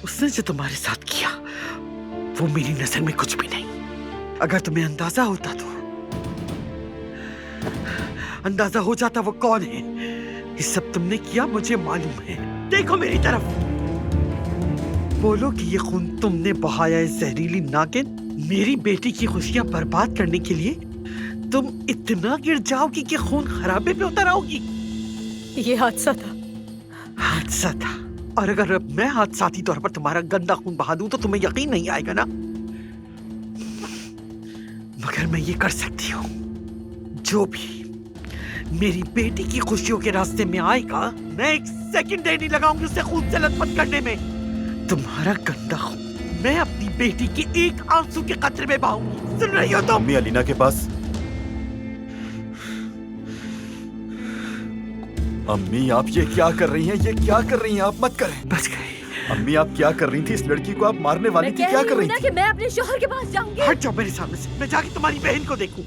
उसने जो तुम्हारे साथ किया वो मेरी नजर में कुछ भी नहीं। अगर तुम्हें अंदाजा होता तो अंदाजा हो जाता वो कौन है। ये सब तुमने किया मुझे मालूम है। देखो मेरी तरफ, बोलो कि ये खून तुमने बहाया है जहरीली नागिन। मेरी बेटी की खुशियां बर्बाद करने के लिए तुम इतना गिर जाओगी कि खून खराबे पे उतर आओगी। ये हादसा था। हादसा था, और अगर अब मैं हादसाती तौर पर तुम्हारा गंदा खून बहा दूं तो तुम्हें यकीन नहीं आएगा ना। मगर मैं ये कर सकती हूँ। जो भी मेरी बेटी की खुशियों के रास्ते में आएगा, मैं एक सेकंड नहीं लगाऊंगी उसे खून से लथपथ करने में। तुम्हारा गंदा खून मैं अपनी बेटी के एक आंसू के कतरे में बहाऊंगी। सुन रही हो तुम? अम्मी अलीना के पास। अम्मी आप ये क्या कर रही हैं? ये क्या कर रही हैं? आप मत करें। बच गई। अम्मी आप क्या कर रही थी? इस लड़की को आप मारने वाली थी, क्या कर रही थी? कि मैं अपने शौहर के पास जाऊंगी। हट जाओ मेरे सामने से, मैं जाके तुम्हारी बहन को देखूं।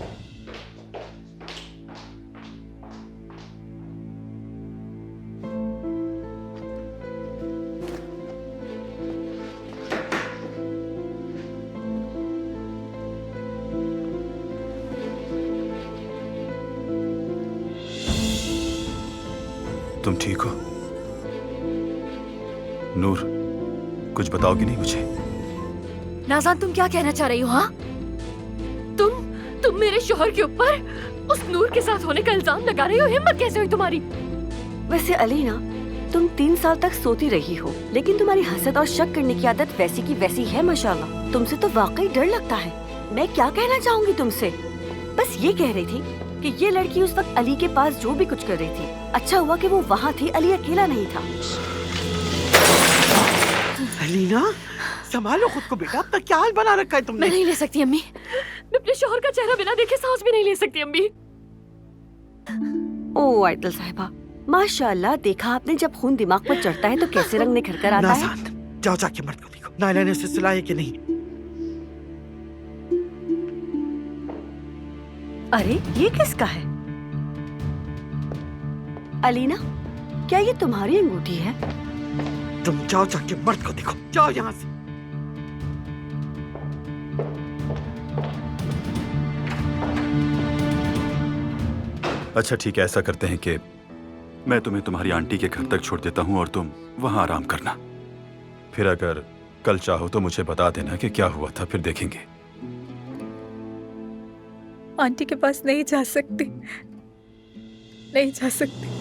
तुम ठीक हो? नूर, कुछ बताओगी नहीं मुझे? नाज़ान, तुम क्या कहना चाह रही हो? हाँ, तुम मेरे शौहर के ऊपर उस नूर के साथ होने का इल्जाम लगा रही हो। हिम्मत कैसे हुई तुम्हारी? वैसे अलीना, तुम 3 साल तक सोती रही हो, लेकिन तुम्हारी हसद और शक करने की आदत वैसी की वैसी है माशाल्लाह। तुमसे तो वाकई डर लगता है। मैं क्या कहना चाहूँगी तुमसे, बस ये कह रही थी कि ये लड़की उस वक्त अली के पास जो भी कुछ कर रही थी, अच्छा हुआ कि वो वहाँ थी, अली अकेला नहीं था। अलीना, संभालो खुद को बेटा, अपना क्या हाल बना रखा है तुमने? मैं नहीं ले सकती अम्मी। मैं अपने शौहर का चेहरा बिना देखे सांस भी नहीं ले सकती अम्मी। ओ आयतल साहिबा, माशाल्लाह, देखा आपने, जब खून दिमाग पर चढ़ता है तो कैसे रंग निखर कर आता है। नाज़ान, जाओ जाके मर्द को देखो, नायला ने उसे सुलाया कि नहीं। अरे ये किसका है? अलीना, क्या ये तुम्हारी अंगूठी है? तुम जाओ जाके मर्द को देखो, जाओ यहाँ से। अच्छा ठीक है, ऐसा करते हैं कि मैं तुम्हें तुम्हारी आंटी के घर तक छोड़ देता हूँ और तुम वहाँ आराम करना। फिर अगर कल चाहो तो मुझे बता देना कि क्या हुआ था, फिर देखेंगे। आंटी के पास नहीं जा सकती, नहीं जा सकती।